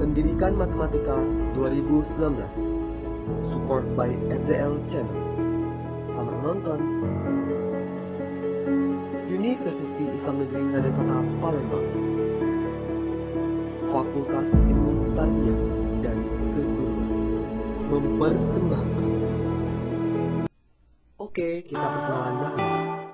Pendidikan Matematika 2019. Support by RTL Channel. Selamat menonton. University Islam Negeri Raden Fatah Palembang. Fakultas Ilmu Tarbiyah dan Keguruan mempersembahkan. Oke, kita perkenalan dahulu.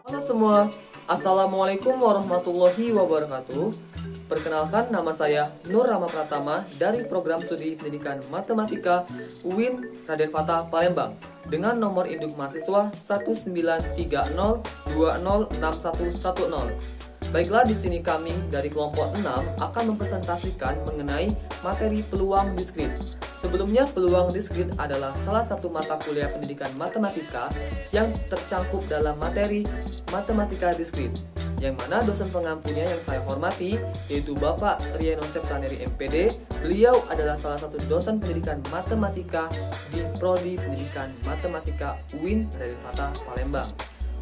Halo semua, Assalamualaikum warahmatullahi wabarakatuh. Perkenalkan, nama saya Nur Rama Pratama dari Program Studi Pendidikan Matematika UIN Raden Fatah Palembang dengan nomor induk mahasiswa 19302061110. Baiklah, di sini kami dari kelompok 6 akan mempresentasikan mengenai materi peluang diskrit. Sebelumnya, peluang diskrit adalah salah satu mata kuliah pendidikan matematika yang tercakup dalam materi matematika diskrit, yang mana dosen pengampunya yang saya hormati yaitu Bapak Rieno Septaneri MPD. Beliau adalah salah satu dosen pendidikan matematika di Prodi Pendidikan Matematika UIN Raden Fatah Palembang.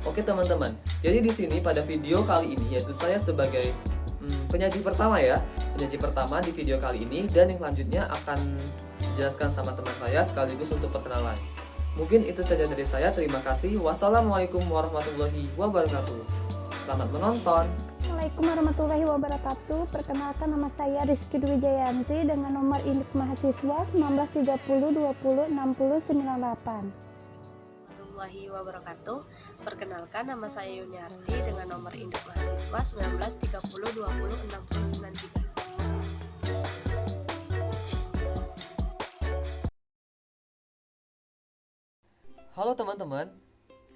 Oke teman-teman, jadi di sini pada video kali ini yaitu saya sebagai penyaji pertama ya, penyaji pertama di video kali ini, dan yang selanjutnya akan dijelaskan sama teman saya sekaligus untuk perkenalan. Mungkin itu saja dari saya, terima kasih. Wassalamualaikum warahmatullahi wabarakatuh. Selamat menonton. Assalamualaikum warahmatullahi wabarakatuh. Perkenalkan, nama saya Rizky Dwi Jayanti dengan nomor induk mahasiswa 1930206098. Warahmatullahi wabarakatuh. Perkenalkan, nama saya Yuniarti dengan nomor induk mahasiswa 1930206093. Halo teman-teman.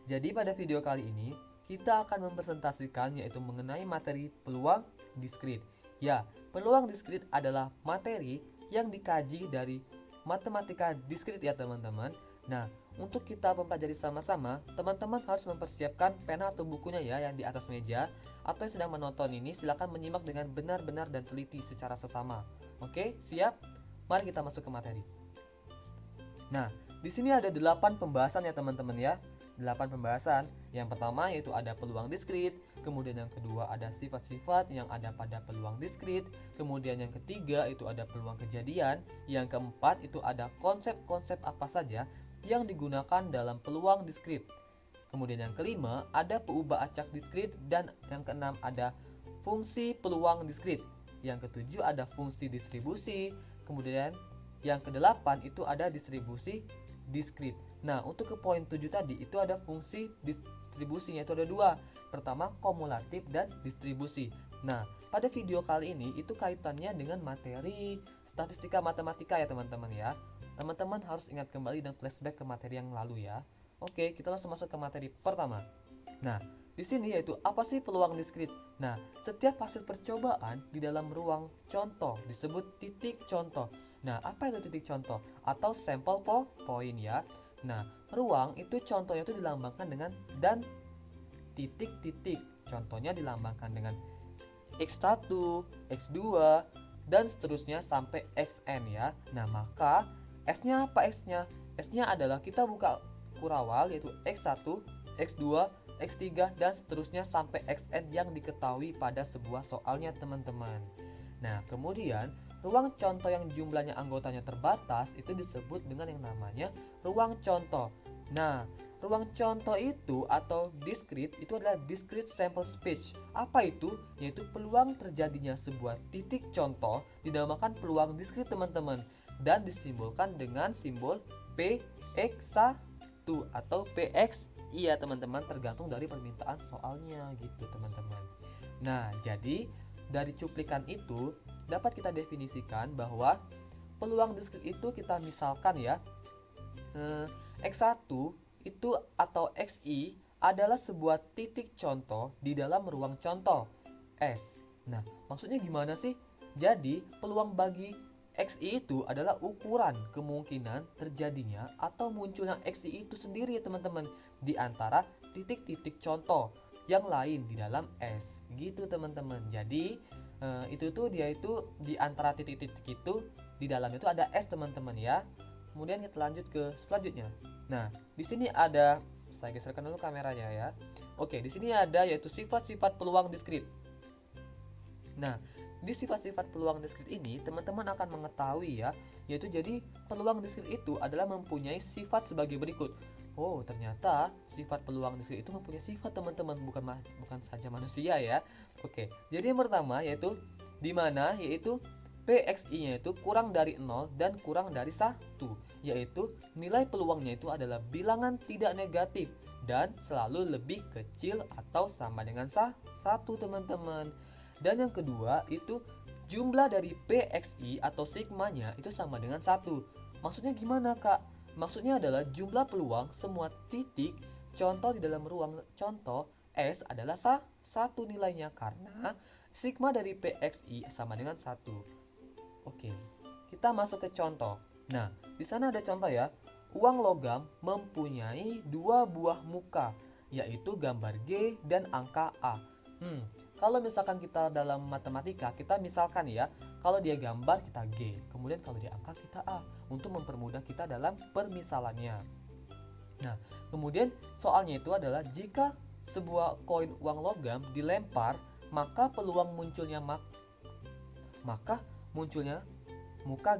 Jadi pada video kali ini kita akan mempresentasikan yaitu mengenai materi peluang diskrit. Ya, peluang diskrit adalah materi yang dikaji dari matematika diskrit ya teman-teman. Nah, untuk kita mempelajari sama-sama, teman-teman harus mempersiapkan pena atau bukunya ya yang di atas meja, atau yang sedang menonton ini silakan menyimak dengan benar-benar dan teliti secara sesama. Oke, siap? Mari kita masuk ke materi. Nah, di sini ada 8 pembahasan ya teman-teman ya. 8 pembahasan. Yang pertama yaitu ada peluang diskrit, kemudian yang kedua ada sifat-sifat yang ada pada peluang diskrit, kemudian yang ketiga itu ada peluang kejadian, yang keempat itu ada konsep-konsep apa saja yang digunakan dalam peluang diskrit. Kemudian yang kelima ada peubah acak diskrit, dan yang keenam ada fungsi peluang diskrit. Yang ketujuh ada fungsi distribusi, kemudian yang kedelapan itu ada distribusi diskrit. Nah, untuk ke poin 7 tadi itu ada fungsi distribusinya, itu ada dua. Pertama kumulatif dan distribusi. Nah, pada video kali ini itu kaitannya dengan materi statistika matematika ya teman-teman ya. Teman-teman harus ingat kembali dan flashback ke materi yang lalu ya. Oke, kita langsung masuk ke materi pertama. Nah, di sini yaitu apa sih peluang diskrit? Nah, setiap hasil percobaan di dalam ruang contoh disebut titik contoh. Nah, apa itu titik contoh? Atau sample point ya. Nah, ruang itu contohnya itu dilambangkan dengan dan titik-titik. Contohnya dilambangkan dengan X1, X2, dan seterusnya sampai Xn ya. Nah, maka S-nya apa S-nya? S-nya adalah kita buka kurawal yaitu X1, X2, X3, dan seterusnya sampai Xn yang diketahui pada sebuah soalnya teman-teman. Nah, kemudian ruang contoh yang jumlahnya anggotanya terbatas itu disebut dengan yang namanya ruang contoh. Nah, ruang contoh itu atau diskrit itu adalah discrete sample space. Apa itu? Yaitu peluang terjadinya sebuah titik contoh dinamakan peluang diskrit teman-teman, dan disimbolkan dengan simbol PX1 atau PX iya teman-teman, tergantung dari permintaan soalnya gitu teman-teman. Nah, jadi dari cuplikan itu dapat kita definisikan bahwa peluang diskrit itu kita misalkan ya, X1 itu atau XI adalah sebuah titik contoh di dalam ruang contoh S. Nah, maksudnya gimana sih? Jadi peluang bagi XI itu adalah ukuran kemungkinan terjadinya atau munculnya XI itu sendiri teman-teman di antara titik-titik contoh yang lain di dalam S gitu teman-teman. Jadi itu tuh dia itu di antara titik-titik itu di dalam itu ada S teman-teman ya. Kemudian kita lanjut ke selanjutnya. Nah, di sini ada, saya geserkan dulu kameranya ya. Oke, di sini ada yaitu sifat-sifat peluang diskrit. Nah, di sifat-sifat peluang diskrit ini teman-teman akan mengetahui ya, yaitu jadi peluang diskrit itu adalah mempunyai sifat sebagai berikut. Oh, ternyata sifat peluang diskrit itu mempunyai sifat teman-teman, bukan saja manusia ya. Oke, jadi yang pertama yaitu dimana yaitu PXI-nya itu kurang dari 0 dan kurang dari 1, yaitu nilai peluangnya itu adalah bilangan tidak negatif dan selalu lebih kecil atau sama dengan 1 teman-teman. Dan yang kedua itu jumlah dari PXI atau sigmanya itu sama dengan 1. Maksudnya gimana kak? Maksudnya adalah jumlah peluang semua titik contoh di dalam ruang contoh S adalah 1 nilainya karena sigma dari PXI sama dengan 1. Oke, kita masuk ke contoh. Nah, di sana ada contoh ya. Uang logam mempunyai 2 buah muka, yaitu gambar G dan angka A. Kalau misalkan kita dalam matematika, kita misalkan ya, kalau dia gambar kita G, kemudian kalau dia angka kita A, untuk mempermudah kita dalam permisalannya. Nah, kemudian soalnya itu adalah jika sebuah koin uang logam dilempar, maka peluang munculnya muka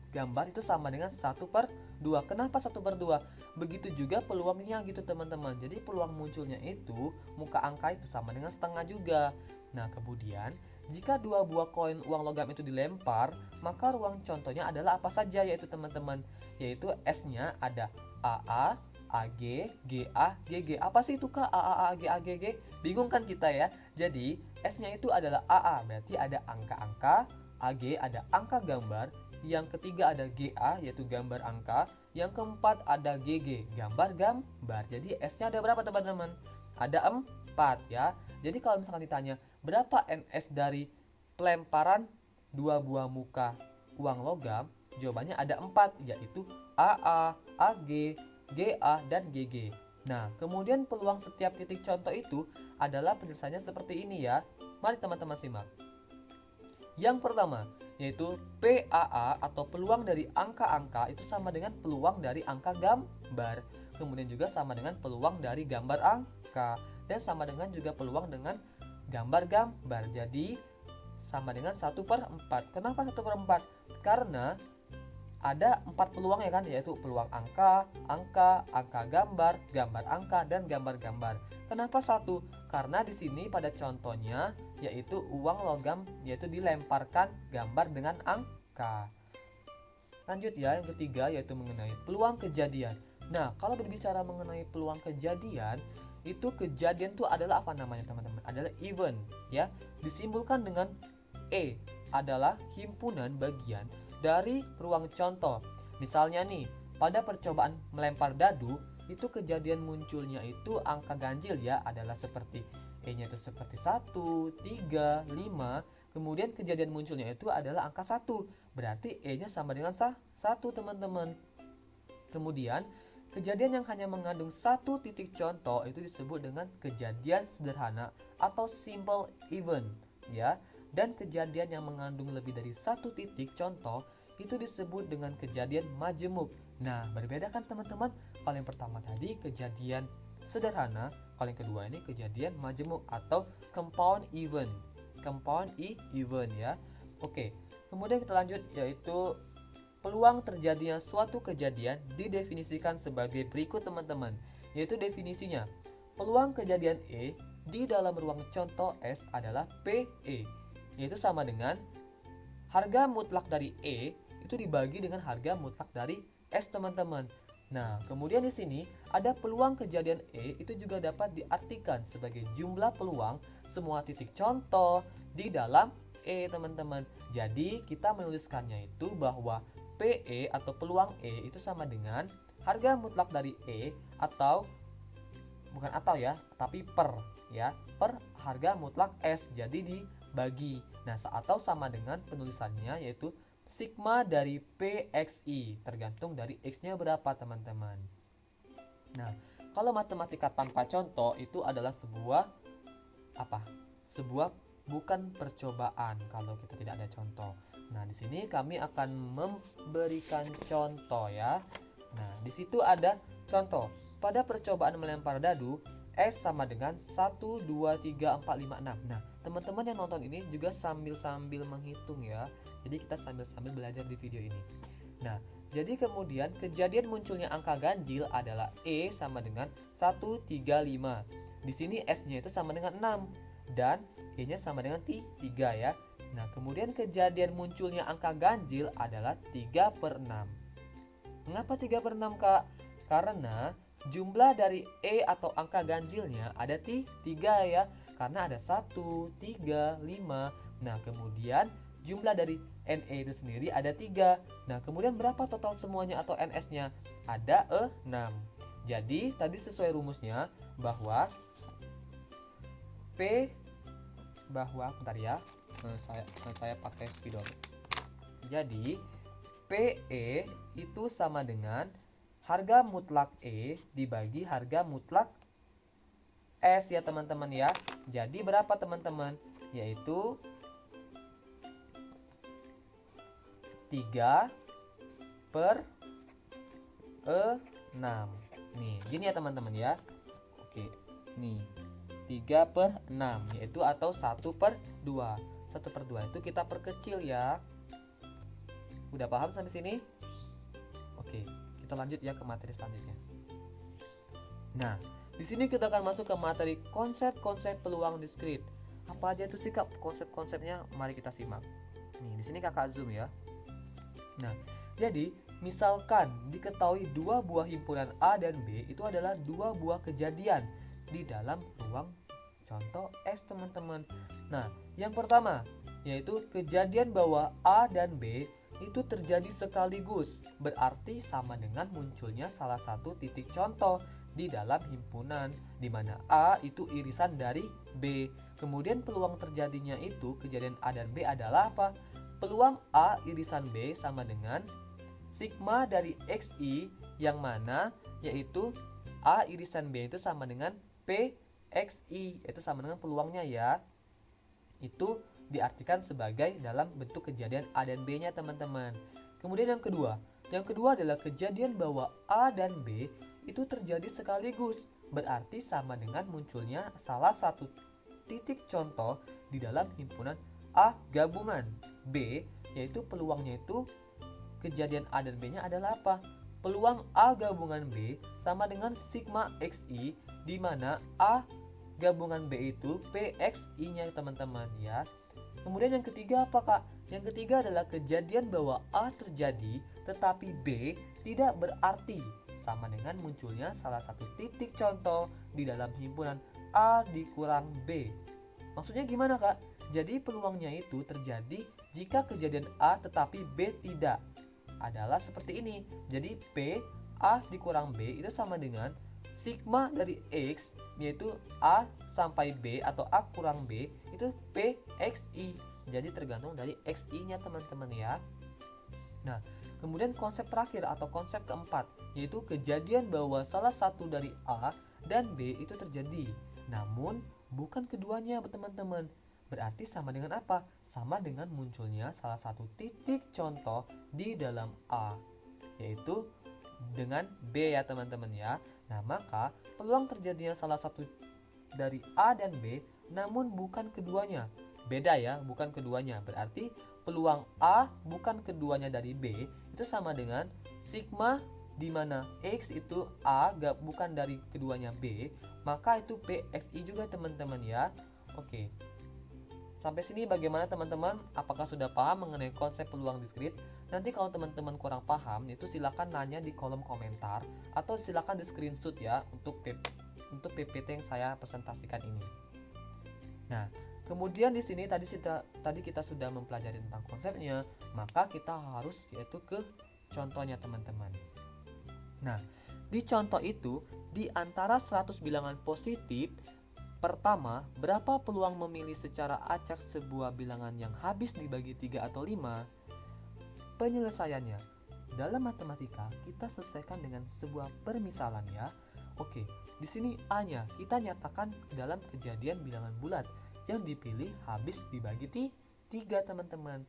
gambar itu sama dengan 1/2. Kenapa 1/2? Begitu juga peluangnya gitu teman-teman. Jadi peluang munculnya itu muka angka itu sama dengan setengah juga. Nah, kemudian jika 2 buah koin uang logam itu dilempar, maka ruang contohnya adalah apa saja yaitu teman-teman, yaitu S-nya ada AA, AG, GA, GG. Apa sih itu kak? AA, AG, AGG? Bingung kan kita ya? Jadi S-nya itu adalah AA, berarti ada angka-angka, AG ada angka gambar, yang ketiga ada GA yaitu gambar angka, yang keempat ada GG gambar. Jadi S-nya ada berapa teman-teman? Ada 4 ya. Jadi kalau misalkan ditanya berapa NS dari pelemparan 2 buah muka uang logam, jawabannya ada 4, yaitu AA, AG, GA, dan GG. Nah, kemudian peluang setiap titik contoh itu adalah penjelasannya seperti ini ya. Mari teman-teman simak. Yang pertama yaitu PAA atau peluang dari angka-angka itu sama dengan peluang dari angka gambar. Kemudian juga sama dengan peluang dari gambar angka, dan sama dengan juga peluang dengan gambar. Jadi sama dengan 1/4. Kenapa 1/4? Karena ada 4 peluang ya kan, yaitu peluang angka gambar angka, dan gambar. Kenapa 1? Karena di sini pada contohnya yaitu uang logam yaitu dilemparkan gambar dengan angka. Lanjut ya, yang ketiga yaitu mengenai peluang kejadian. Nah, kalau berbicara mengenai peluang kejadian, itu kejadian itu adalah apa namanya teman-teman? Adalah event ya. Disimbolkan dengan E adalah himpunan bagian dari ruang contoh. Misalnya nih, pada percobaan melempar dadu, itu kejadian munculnya itu angka ganjil ya, adalah seperti E-nya itu seperti 1, 3, 5. Kemudian kejadian munculnya itu adalah angka 1. Berarti E-nya sama dengan 1 teman-teman. Kemudian kejadian yang hanya mengandung 1 titik contoh itu disebut dengan kejadian sederhana atau simple event ya. Dan kejadian yang mengandung lebih dari 1 titik contoh itu disebut dengan kejadian majemuk. Nah, berbeda kan teman-teman? Kalau yang pertama tadi kejadian sederhana, kalau yang kedua ini kejadian majemuk atau compound event. Event ya. Oke, kemudian kita lanjut yaitu peluang terjadinya suatu kejadian didefinisikan sebagai berikut teman-teman. Yaitu definisinya, peluang kejadian E di dalam ruang contoh S adalah PE, yaitu sama dengan harga mutlak dari E itu dibagi dengan harga mutlak dari S teman-teman. Nah, kemudian di sini ada peluang kejadian E itu juga dapat diartikan sebagai jumlah peluang semua titik contoh di dalam E teman-teman. Jadi kita menuliskannya itu bahwa PE atau peluang E itu sama dengan harga mutlak dari E atau bukan atau ya, tapi per ya, per harga mutlak S. Jadi dibagi. Nah, atau sama dengan penulisannya yaitu sigma dari PXI, tergantung dari X-nya berapa teman-teman. Nah, kalau matematika tanpa contoh itu adalah sebuah bukan percobaan kalau kita tidak ada contoh. Nah, di sini kami akan memberikan contoh ya. Nah, di situ ada contoh. Pada percobaan melempar dadu, S sama dengan 1, 2, 3, 4, 5, 6. Nah, teman-teman yang nonton ini juga sambil-sambil menghitung ya. Jadi kita sambil-sambil belajar di video ini. Nah, jadi kemudian kejadian munculnya angka ganjil adalah E sama dengan 135. Di sini S-nya itu sama dengan 6 dan E-nya sama dengan 3 ya. Nah, kemudian kejadian munculnya angka ganjil adalah 3/6. Mengapa 3/6, Kak? Karena jumlah dari E atau angka ganjilnya ada 3 ya. Karena ada 1, 3, 5. Nah, kemudian jumlah dari NE itu sendiri ada 3. Nah, kemudian berapa total semuanya atau NS-nya? Ada 6. Jadi, tadi sesuai rumusnya bahwa bentar ya. Saya pakai spidol. Jadi PE itu sama dengan harga mutlak E dibagi harga mutlak S ya teman-teman ya. Jadi berapa teman-teman? Yaitu 3/6. Nih, gini ya teman-teman ya. Oke, nih 3/6 yaitu atau 1/2. 1/2 itu kita perkecil ya. Udah paham sampai sini? Oke, kita lanjut ya ke materi selanjutnya. Nah, di sini kita akan masuk ke materi konsep-konsep peluang diskrit. Apa aja itu sih Kak konsep-konsepnya? Mari kita simak. Nih, di sini Kakak zoom ya. Nah, jadi misalkan diketahui dua buah himpunan A dan B itu adalah dua buah kejadian di dalam ruang contoh S teman-teman. Nah, yang pertama yaitu kejadian bahwa A dan B itu terjadi sekaligus, berarti sama dengan munculnya salah satu titik contoh di dalam himpunan di mana A itu irisan dari B. Kemudian peluang terjadinya itu kejadian A dan B adalah apa? Peluang A irisan B sama dengan sigma dari XI yang mana yaitu A irisan B itu sama dengan PXI, itu sama dengan peluangnya ya. Itu diartikan sebagai dalam bentuk kejadian A dan B-nya teman-teman. Kemudian yang kedua adalah kejadian bahwa A dan B itu terjadi sekaligus, berarti sama dengan munculnya salah satu titik contoh di dalam himpunan A gabungan B, yaitu peluangnya itu kejadian A dan B-nya adalah apa? Peluang A gabungan B sama dengan sigma XI di mana A gabungan B itu PXI-nya teman-teman ya. Kemudian yang ketiga apa Kak? Yang ketiga adalah kejadian bahwa A terjadi tetapi B tidak berarti, sama dengan munculnya salah satu titik contoh di dalam himpunan A dikurang B. Maksudnya gimana Kak? Jadi peluangnya itu terjadi jika kejadian A tetapi B tidak. Adalah seperti ini. Jadi P A dikurang B itu sama dengan sigma dari X, yaitu A sampai B atau A kurang B itu PXI. Jadi tergantung dari XI nya teman-teman ya. Nah, kemudian konsep terakhir atau konsep keempat yaitu kejadian bahwa salah satu dari A dan B itu terjadi, namun bukan keduanya teman-teman. Berarti sama dengan apa? Sama dengan munculnya salah satu titik contoh di dalam A, yaitu dengan B ya teman-teman ya. Nah, maka peluang terjadinya salah satu dari A dan B namun bukan keduanya. Beda ya, bukan keduanya. Berarti peluang A bukan keduanya dari B itu sama dengan sigma di mana X itu A bukan dari keduanya B, maka itu PXI juga teman-teman ya. Oke. Sampai sini bagaimana teman-teman? Apakah sudah paham mengenai konsep peluang diskrit? Nanti kalau teman-teman kurang paham itu silakan nanya di kolom komentar atau silakan di screenshot ya untuk PPT yang saya presentasikan ini. Nah, kemudian di sini tadi kita sudah mempelajari tentang konsepnya, maka kita harus yaitu ke contohnya teman-teman. Nah, di contoh itu di antara 100 bilangan positif, pertama, berapa peluang memilih secara acak sebuah bilangan yang habis dibagi 3 atau 5? Penyelesaiannya, dalam matematika kita selesaikan dengan sebuah permisalan ya. Oke, di sini A-nya kita nyatakan dalam kejadian bilangan bulat yang dipilih habis dibagi 3 teman-teman.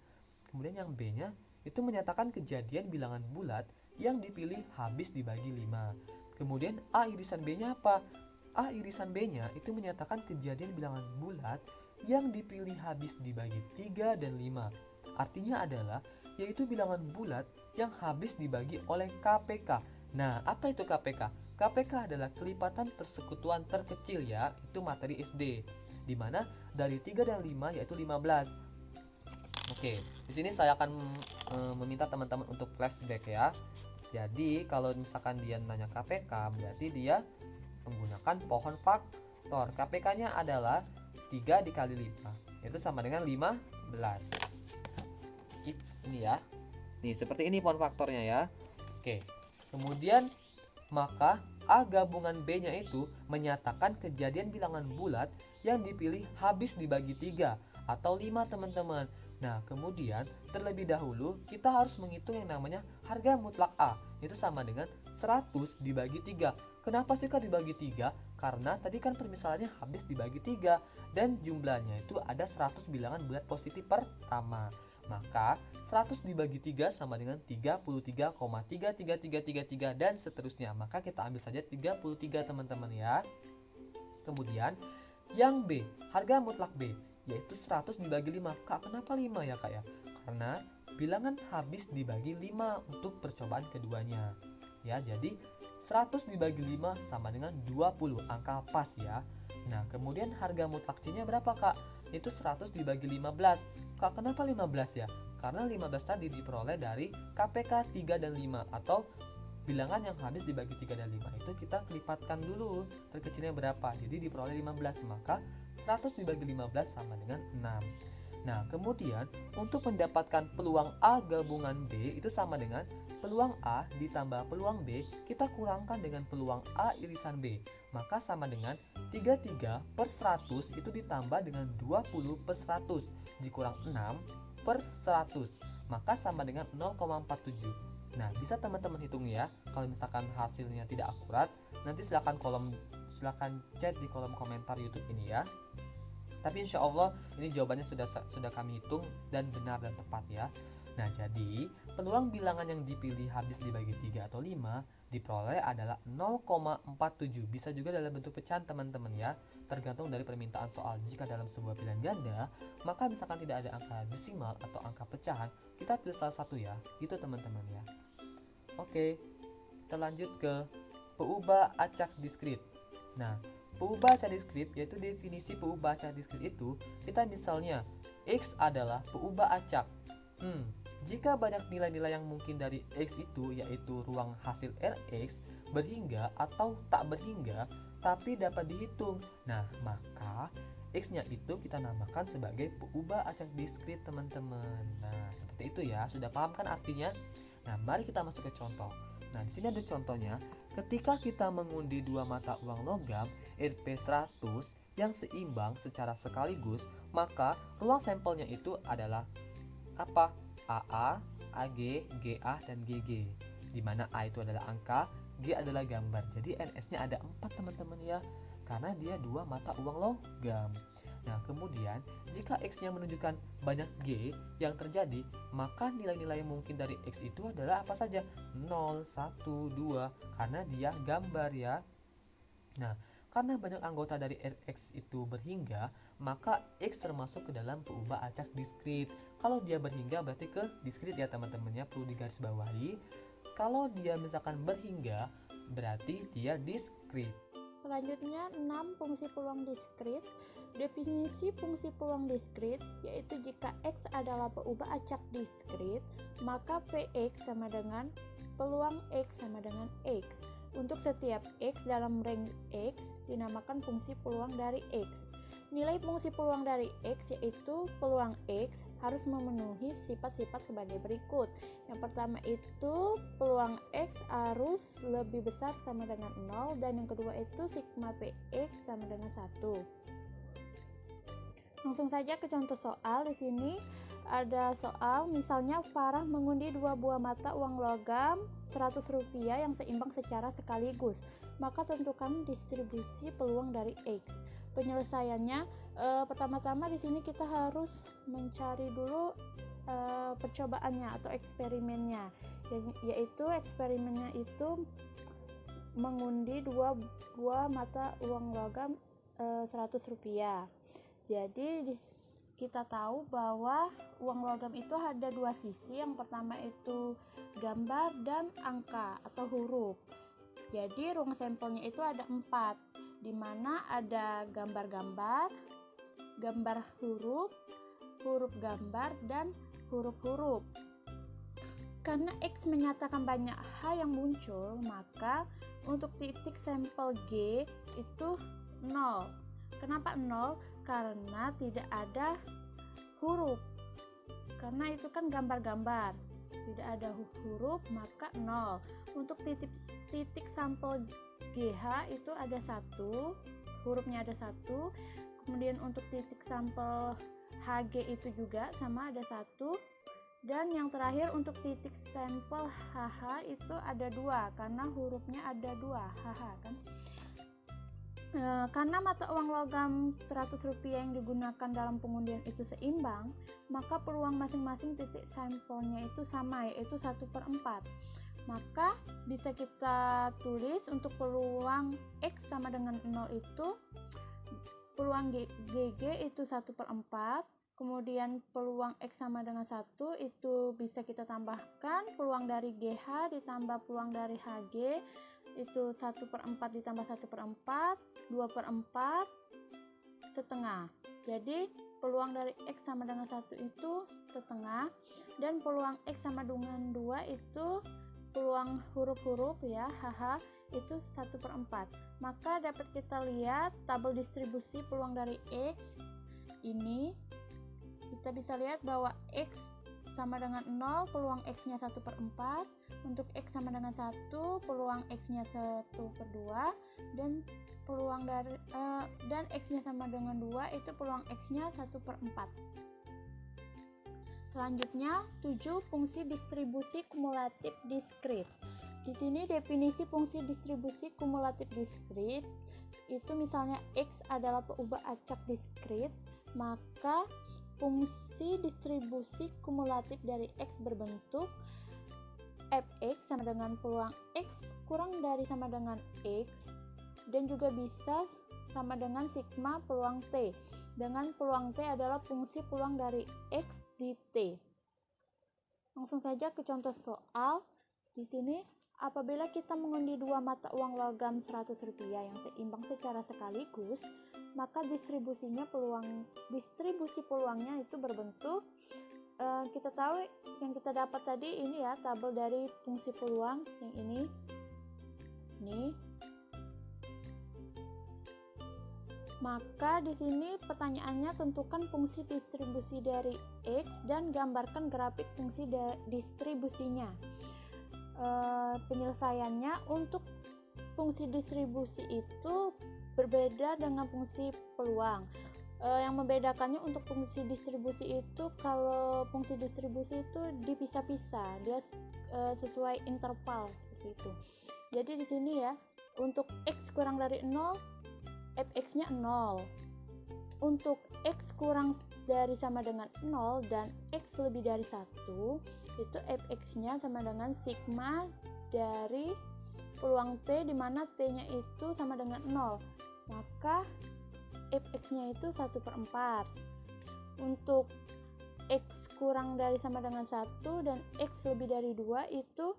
Kemudian yang B-nya itu menyatakan kejadian bilangan bulat yang dipilih habis dibagi 5. Kemudian A irisan B-nya apa? A irisan B-nya itu menyatakan kejadian bilangan bulat yang dipilih habis dibagi 3 dan 5. Artinya adalah yaitu bilangan bulat yang habis dibagi oleh KPK. Nah, apa itu KPK? KPK adalah kelipatan persekutuan terkecil ya, itu materi SD. Di mana dari 3 dan 5 yaitu 15. Oke, di sini saya akan meminta teman-teman untuk flashback ya. Jadi kalau misalkan dia nanya KPK, berarti dia menggunakan pohon faktor. KPK-nya adalah 3 dikali 5, itu sama dengan 15. Ini ya. Nih, seperti ini pohon faktornya ya. Oke. Kemudian maka A gabungan B-nya itu menyatakan kejadian bilangan bulat yang dipilih habis dibagi 3 atau 5, teman-teman. Nah, kemudian terlebih dahulu kita harus menghitung yang namanya harga mutlak A. Itu sama dengan 100 dibagi 3. Kenapa sih Kak dibagi 3? Karena tadi kan permisalannya habis dibagi 3 dan jumlahnya itu ada 100 bilangan bulat positif pertama. Maka 100 dibagi 3 sama dengan 33,33333 dan seterusnya. Maka kita ambil saja 33, teman-teman ya. Kemudian yang B, harga mutlak B, yaitu 100 dibagi 5. Kak, kenapa 5 ya Kak ya? Karena bilangan habis dibagi 5 untuk percobaan keduanya. Ya, jadi 100 dibagi 5 sama dengan 20, angka pas ya. Nah, kemudian harga mutlak C-nya berapa Kak? Itu 100 dibagi 15. Kak, kenapa 15 ya? Karena 15 tadi diperoleh dari KPK 3 dan 5 atau bilangan yang habis dibagi 3 dan 5 itu kita kelipatkan dulu terkecilnya berapa. Jadi diperoleh 15, maka 100 dibagi 15 sama dengan 6. Nah, kemudian untuk mendapatkan peluang A gabungan B itu sama dengan peluang A ditambah peluang B kita kurangkan dengan peluang A irisan B. Maka sama dengan 33 per 100 itu ditambah dengan 20 per 100 dikurang 6 per 100. Maka sama dengan 0,47. Nah, bisa teman-teman hitung ya. Kalau misalkan hasilnya tidak akurat, nanti silakan chat di kolom komentar YouTube ini ya. Tapi insya Allah ini jawabannya sudah kami hitung dan benar dan tepat ya. Nah, jadi peluang bilangan yang dipilih habis dibagi 3 atau 5 diperoleh adalah 0,47. Bisa juga dalam bentuk pecahan teman-teman ya. Tergantung dari permintaan soal. Jika dalam sebuah pilihan ganda, maka misalkan tidak ada angka desimal atau angka pecahan, kita pilih salah satu ya. Gitu teman-teman ya. Oke, kita lanjut ke peubah acak diskrit. Nah, peubah acak diskrit yaitu definisi peubah acak diskrit itu kita misalnya X adalah peubah acak. Jika banyak nilai-nilai yang mungkin dari X itu yaitu ruang hasil Rx berhingga atau tak berhingga tapi dapat dihitung. Nah, maka X-nya itu kita namakan sebagai peubah acak diskrit, teman-teman. Nah, seperti itu ya. Sudah paham kan artinya? Nah, mari kita masuk ke contoh. Nah, di sini ada contohnya. Ketika kita mengundi dua mata uang logam Rp100 yang seimbang secara sekaligus, maka ruang sampelnya itu adalah apa? AA, AG, GA, dan GG. Di mana A itu adalah angka, G adalah gambar. Jadi NS-nya ada 4, teman-teman ya. Karena dia dua mata uang logam. Nah, kemudian jika X-nya menunjukkan banyak G yang terjadi, maka nilai-nilai mungkin dari X itu adalah apa saja? 0, 1, 2, karena dia gambar ya. Nah, karena banyak anggota dari Rx itu berhingga, maka X termasuk ke dalam peubah acak diskrit. Kalau dia berhingga berarti ke diskrit ya teman-temannya, perlu digarisbawahi. Kalau dia misalkan berhingga, berarti dia diskrit. Selanjutnya 6 fungsi peluang diskrit. Definisi fungsi peluang diskrit yaitu jika X adalah peubah acak diskrit, maka Px sama dengan peluang X sama dengan X. Untuk setiap X dalam range X dinamakan fungsi peluang dari X. Nilai fungsi peluang dari X yaitu peluang X harus memenuhi sifat-sifat sebagai berikut. Yang pertama itu peluang X harus lebih besar sama dengan 0, dan yang kedua itu sigma Px sama dengan 1. Langsung saja ke contoh soal. Di sini ada soal misalnya Farah mengundi dua buah mata uang logam Rp100 yang seimbang secara sekaligus. Maka tentukan distribusi peluang dari X. Penyelesaiannya pertama-tama di sini kita harus mencari dulu percobaannya atau eksperimennya, yaitu eksperimennya itu mengundi dua buah mata uang logam Rp100. Jadi kita tahu bahwa uang logam itu ada dua sisi. Yang pertama itu gambar dan angka atau huruf. Jadi ruang sampelnya itu ada 4, di mana ada gambar-gambar, gambar huruf, huruf gambar, dan huruf-huruf. Karena X menyatakan banyak hal yang muncul, maka untuk titik sampel G itu 0. Kenapa 0? Karena tidak ada huruf. Karena itu kan gambar-gambar, tidak ada huruf, maka 0. Untuk titik sampel GH itu ada 1, hurufnya ada 1. Kemudian untuk titik sampel HG itu juga sama, ada 1. Dan yang terakhir untuk titik sampel HH itu ada 2, karena hurufnya ada 2, HH kan. Karena mata uang logam Rp100 yang digunakan dalam pengundian itu seimbang, maka peluang masing-masing titik sampelnya itu sama, yaitu 1/4. Maka bisa kita tulis untuk peluang X sama dengan 0 itu, peluang GG itu 1/4, kemudian peluang X sama dengan 1 itu bisa kita tambahkan peluang dari GH ditambah peluang dari HG itu 1/4 ditambah 1/4, 2/4 setengah. Jadi peluang dari X sama dengan 1 itu setengah, dan peluang X sama dengan 2 itu peluang huruf-huruf ya, HH itu 1/4. Maka dapat kita lihat tabel distribusi peluang dari X ini. Kita bisa lihat bahwa X sama dengan 0, peluang X-nya 1/4. Untuk X sama dengan 1, peluang X-nya 1/2, dan peluang dari dan X-nya sama dengan 2 itu peluang X-nya 1/4. Selanjutnya 7 fungsi distribusi kumulatif diskrit. Di sini definisi fungsi distribusi kumulatif diskrit itu misalnya X adalah peubah acak diskrit, maka fungsi distribusi kumulatif dari X berbentuk fx sama dengan peluang X kurang dari sama dengan X, dan juga bisa sama dengan sigma peluang T, dengan peluang T adalah fungsi peluang dari X di T. Langsung saja ke contoh soal. Di sini apabila kita mengundi dua mata uang logam Rp100 yang seimbang secara sekaligus, maka distribusi peluangnya itu berbentuk kita tahu yang kita dapat tadi ini ya, tabel dari fungsi peluang yang ini. Maka di sini pertanyaannya tentukan fungsi distribusi dari X dan gambarkan grafik fungsi distribusinya. Penyelesaiannya untuk fungsi distribusi itu berbeda dengan fungsi peluang. Yang membedakannya untuk fungsi distribusi itu, kalau fungsi distribusi itu dipisah-pisah, dia sesuai interval seperti itu. Jadi di sini ya, untuk X kurang dari 0, fx-nya 0. Untuk X kurang dari sama dengan 0 dan X lebih dari 1, itu fx-nya sama dengan sigma dari peluang T, di mana T-nya itu sama dengan 0. Maka fx-nya itu 1/4. Untuk X kurang dari sama dengan 1 dan X lebih dari 2 itu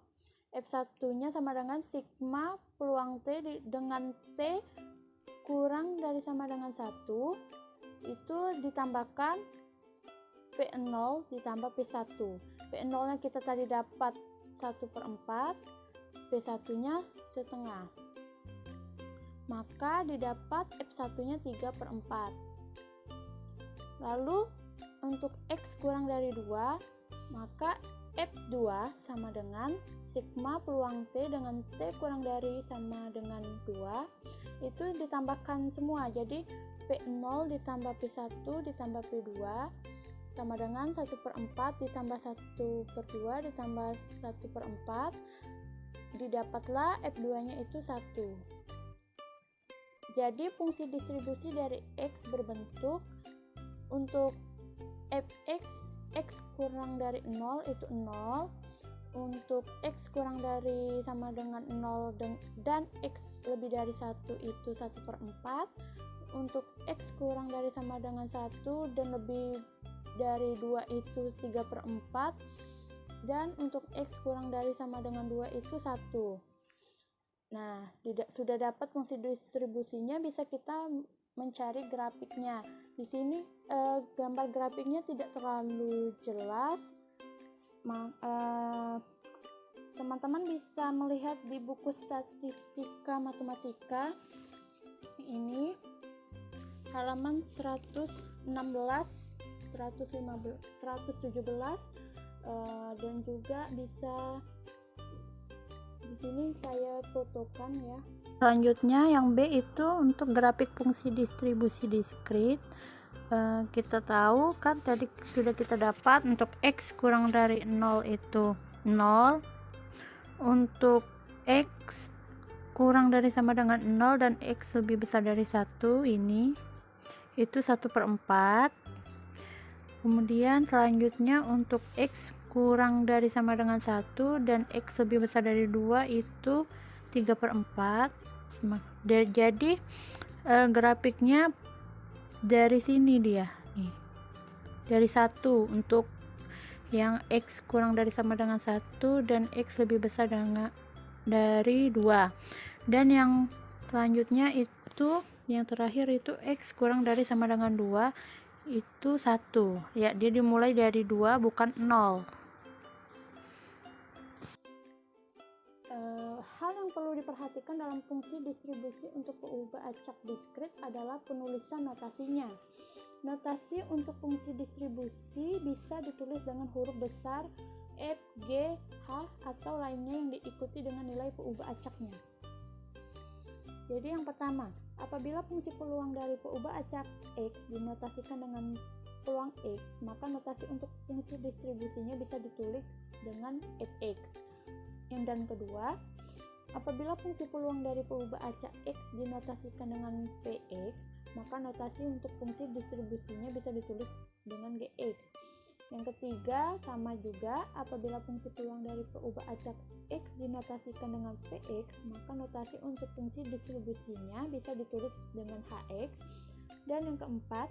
f1-nya sama dengan sigma peluang T dengan T kurang dari sama dengan 1 itu ditambahkan P0 ditambah P1. P0-nya kita tadi dapat 1/4, P1-nya setengah. Maka didapat F1-nya 3/4. Lalu untuk X kurang dari 2, maka F2 sama dengan sigma peluang T dengan T kurang dari sama dengan 2 itu ditambahkan semua. Jadi P0 ditambah P1 ditambah P2 sama dengan 1/4 ditambah 1/2 ditambah 1/4, didapatlah F2-nya itu 1. Jadi fungsi distribusi dari X berbentuk untuk fx X kurang dari 0 itu 0, untuk X kurang dari sama dengan 0 dan X lebih dari 1 itu 1/4, untuk X kurang dari sama dengan 1 dan lebih dari 2 itu 3/4, dan untuk X kurang dari sama dengan 2 itu 1. Nah, sudah dapat fungsi distribusinya, bisa kita mencari grafiknya. Di sini gambar grafiknya tidak terlalu jelas. Teman-teman bisa melihat di buku statistika matematika ini halaman 116, 115, 117, dan juga bisa di sini saya fotokan ya. Selanjutnya yang B itu untuk grafik fungsi distribusi diskrit. Kita tahu kan tadi sudah kita dapat untuk X kurang dari 0 itu 0, untuk X kurang dari sama dengan 0 dan X lebih besar dari 1 ini itu 1/4. Kemudian selanjutnya untuk X kurang dari sama dengan 1 dan X lebih besar dari 2 itu 3/4. Jadi grafiknya dari sini dia nih, dari 1 untuk yang X kurang dari sama dengan 1 dan X lebih besar dari 2, dan yang selanjutnya itu yang terakhir itu X kurang dari sama dengan 2 itu 1 ya, dia dimulai dari 2 bukan 0. Hal yang perlu diperhatikan dalam fungsi distribusi untuk peubah acak diskrit adalah penulisan notasinya. Notasi untuk fungsi distribusi bisa ditulis dengan huruf besar F, G, H, atau lainnya yang diikuti dengan nilai peubah acaknya. Jadi yang pertama, apabila fungsi peluang dari peubah acak X dinotasikan dengan peluang X, maka notasi untuk fungsi distribusinya bisa ditulis dengan Fx. Dan kedua, apabila fungsi peluang dari peubah acak X dinotasikan dengan Px, maka notasi untuk fungsi distribusinya bisa ditulis dengan Gx. Yang ketiga, sama juga, apabila fungsi peluang dari peubah acak X dinotasikan dengan Px, maka notasi untuk fungsi distribusinya bisa ditulis dengan Hx. Dan yang keempat,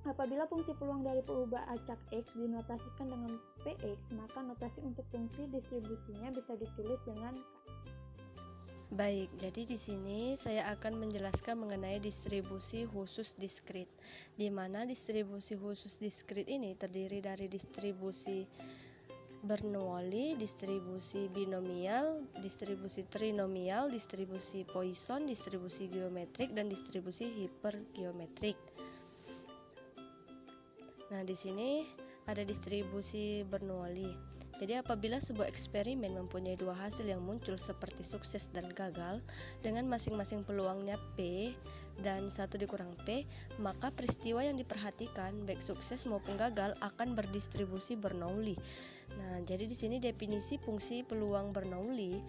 apabila fungsi peluang dari peubah acak X dinotasikan dengan Px, maka notasi untuk fungsi distribusinya bisa ditulis dengan K. Baik, jadi di sini saya akan menjelaskan mengenai distribusi khusus diskrit, di mana distribusi khusus diskrit ini terdiri dari distribusi Bernoulli, distribusi binomial, distribusi trinomial, distribusi Poisson, distribusi geometrik, dan distribusi hipergeometrik. Nah, di sini ada distribusi Bernoulli. Jadi apabila sebuah eksperimen mempunyai dua hasil yang muncul seperti sukses dan gagal dengan masing-masing peluangnya P dan 1 dikurang P, maka peristiwa yang diperhatikan baik sukses maupun gagal akan berdistribusi Bernoulli. Nah, jadi di sini definisi fungsi peluang Bernoulli.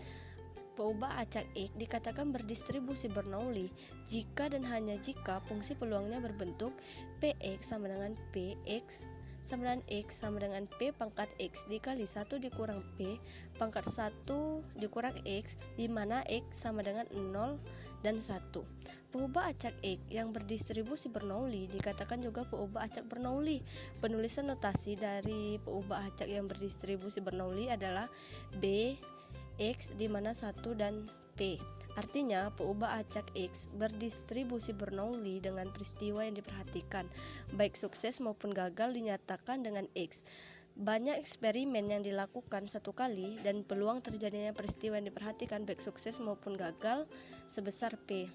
Peubah acak X dikatakan berdistribusi Bernoulli jika dan hanya jika fungsi peluangnya berbentuk Px sama dengan Px sama dengan X sama dengan P pangkat X dikali 1 dikurang P pangkat 1 dikurang X, di mana X sama dengan 0 dan 1. Peubah acak X yang berdistribusi Bernoulli dikatakan juga peubah acak Bernoulli. Penulisan notasi dari peubah acak yang berdistribusi Bernoulli adalah B, X, di mana 1 dan P. Artinya, peubah acak X berdistribusi Bernoulli dengan peristiwa yang diperhatikan, baik sukses maupun gagal dinyatakan dengan X. Banyak eksperimen yang dilakukan satu kali dan peluang terjadinya peristiwa yang diperhatikan baik sukses maupun gagal sebesar P.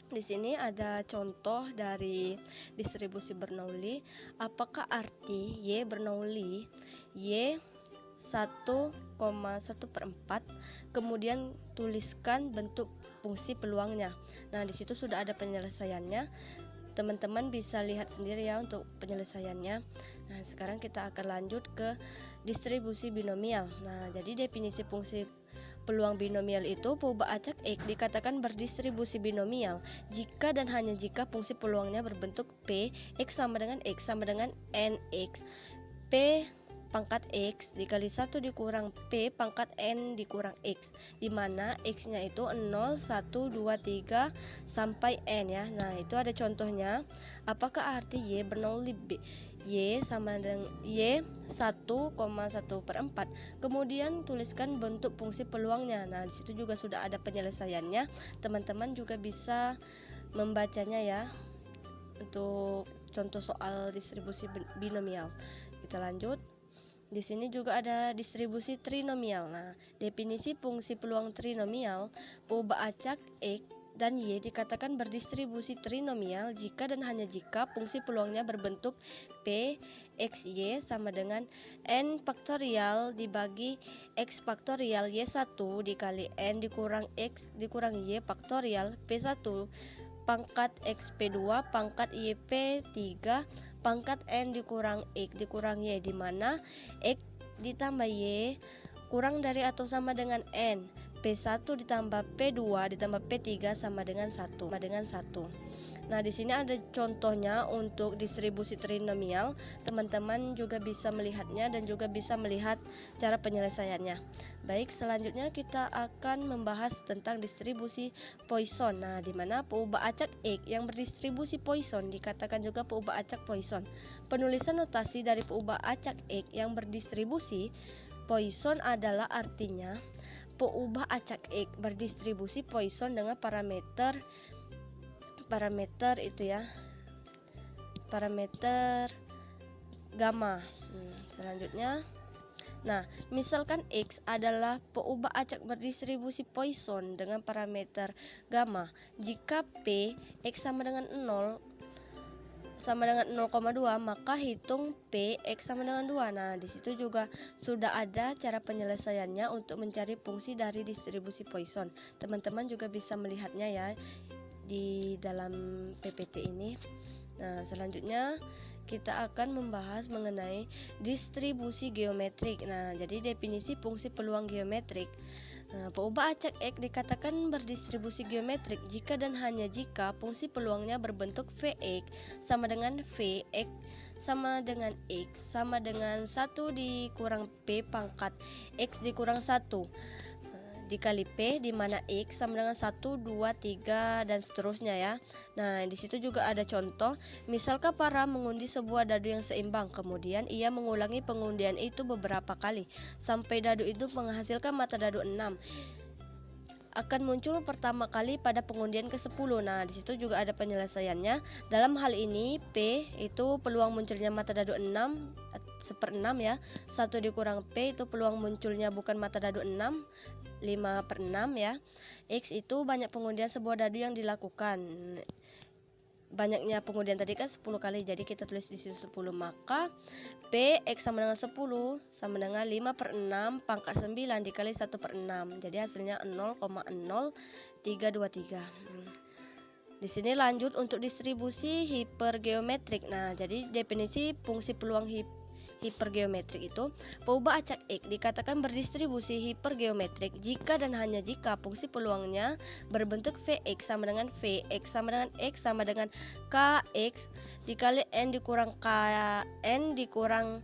Di sini ada contoh dari distribusi Bernoulli. Apakah arti Y Bernoulli? Y 1,1/4, kemudian tuliskan bentuk fungsi peluangnya. Nah, di situ sudah ada penyelesaiannya. Teman-teman bisa lihat sendiri ya untuk penyelesaiannya. Nah, sekarang kita akan lanjut ke distribusi binomial. Nah, jadi definisi fungsi peluang binomial itu peubah acak X dikatakan berdistribusi binomial jika dan hanya jika fungsi peluangnya berbentuk P, X sama dengan X sama dengan NX. P pangkat X dikali 1 dikurang P pangkat N dikurang X, di mana X nya itu 0, 1, 2, 3 sampai N ya. Nah itu ada contohnya. Apakah arti Y Bernoulli B? Y sama dengan Y 1,1/4. Kemudian tuliskan bentuk fungsi peluangnya. Nah disitu juga sudah ada penyelesaiannya, teman-teman juga bisa membacanya ya untuk contoh soal distribusi binomial. Kita lanjut. Di sini juga ada distribusi trinomial. Nah, definisi fungsi peluang trinomial, perubahan acak X dan Y dikatakan berdistribusi trinomial jika dan hanya jika fungsi peluangnya berbentuk P X Y sama dengan N faktorial dibagi X faktorial Y1 dikali N dikurang X dikurang Y faktorial P1 pangkat X P2 pangkat Y P3 pangkat N dikurang X dikurang Y, di mana X ditambah Y kurang dari atau sama dengan N, P1 ditambah P2 ditambah P3 sama dengan 1. Nah, di sini ada contohnya untuk distribusi trinomial. Teman-teman juga bisa melihatnya dan juga bisa melihat cara penyelesaiannya. Baik, selanjutnya kita akan membahas tentang distribusi Poisson. Nah, di mana perubahan acak X yang berdistribusi Poisson dikatakan juga perubahan acak Poisson. Penulisan notasi dari perubahan acak X yang berdistribusi Poisson adalah artinya perubahan acak X berdistribusi Poisson dengan parameter itu ya, parameter gamma. Selanjutnya, nah misalkan X adalah perubahan acak berdistribusi Poisson dengan parameter gamma, jika P X sama dengan 0 sama dengan 0,2 maka hitung P X sama dengan 2. Nah di situ juga sudah ada cara penyelesaiannya untuk mencari fungsi dari distribusi Poisson. Teman-teman juga bisa melihatnya ya di dalam PPT ini. Nah, selanjutnya kita akan membahas mengenai distribusi geometrik. Nah, jadi definisi fungsi peluang geometrik. Nah, perubahan acak X dikatakan berdistribusi geometrik jika dan hanya jika fungsi peluangnya berbentuk Vx sama dengan Vx sama dengan X sama dengan 1 dikurang P pangkat X dikurang 1 dikali P, di mana X sama dengan 1, 2, 3 dan seterusnya ya. Nah di situ juga ada contoh. Misalkan para mengundi sebuah dadu yang seimbang, kemudian ia mengulangi pengundian itu beberapa kali sampai dadu itu menghasilkan mata dadu 6 akan muncul pertama kali pada pengundian ke-10. Nah di situ juga ada penyelesaiannya. Dalam hal ini P itu peluang munculnya mata dadu 6 1/6 ya. 1 dikurang P itu peluang munculnya bukan mata dadu 6 5/6 ya. X itu banyak pengundian sebuah dadu yang dilakukan. Banyaknya pengundian tadi kan 10 kali, jadi kita tulis di situ 10. Maka P X sama dengan 10 sama dengan 5/6 pangkat 9 dikali 1/6. Jadi hasilnya 0,0323. Di sini lanjut untuk distribusi hipergeometrik. Nah, jadi definisi fungsi peluang hipergeometrik itu perubahan acak X dikatakan berdistribusi hipergeometrik jika dan hanya jika fungsi peluangnya berbentuk Vx sama dengan Vx sama dengan X sama dengan Kx dikali N dikurang Kn dikurang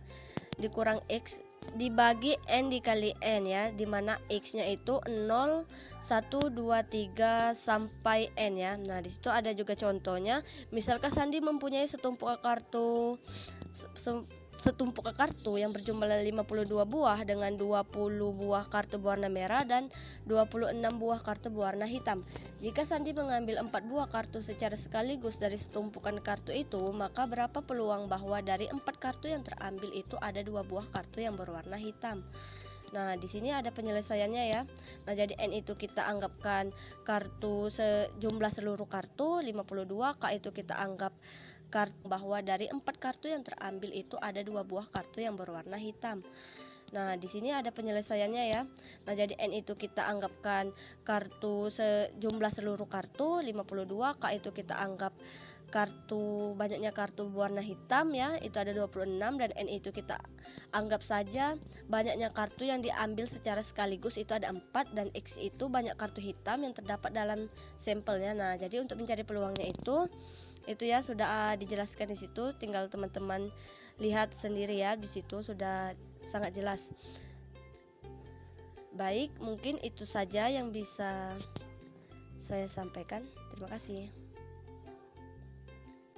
X dibagi N dikali N ya, dimana X nya itu 0, 1, 2, 3 sampai N ya. Nah disitu ada juga contohnya. Misalkan Sandi mempunyai setumpuk kartu yang berjumlah 52 buah dengan 20 buah kartu berwarna merah dan 26 buah kartu berwarna hitam. Jika Sandi mengambil 4 buah kartu secara sekaligus dari setumpukan kartu itu, maka berapa peluang bahwa dari 4 kartu yang terambil itu ada 2 buah kartu yang berwarna hitam? Nah, di sini ada penyelesaiannya ya. Nah, jadi N itu kita anggapkan kartu jumlah seluruh kartu 52, K itu kita anggap bahwa dari 4 kartu yang terambil itu ada 2 buah kartu yang berwarna hitam. Nah, di sini ada penyelesaiannya ya. Nah, jadi N itu kita anggapkan kartu jumlah seluruh kartu 52, K itu kita anggap banyaknya kartu berwarna hitam ya, itu ada 26, dan N itu kita anggap saja banyaknya kartu yang diambil secara sekaligus itu ada 4, dan X itu banyak kartu hitam yang terdapat dalam sampelnya. Nah, jadi untuk mencari peluangnya itu ya sudah dijelaskan di situ, tinggal teman-teman lihat sendiri ya, di situ sudah sangat jelas. Baik, mungkin itu saja yang bisa saya sampaikan. Terima kasih.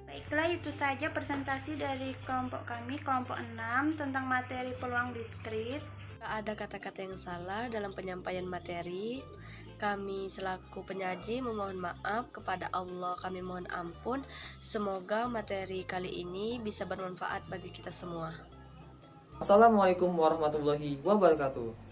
Baiklah, itu saja presentasi dari kelompok kami, kelompok 6, tentang materi peluang diskrit. Jika ada kata-kata yang salah dalam penyampaian materi, kami selaku penyaji memohon maaf kepada Allah, kami mohon ampun. Semoga materi kali ini bisa bermanfaat bagi kita semua. Assalamualaikum warahmatullahi wabarakatuh.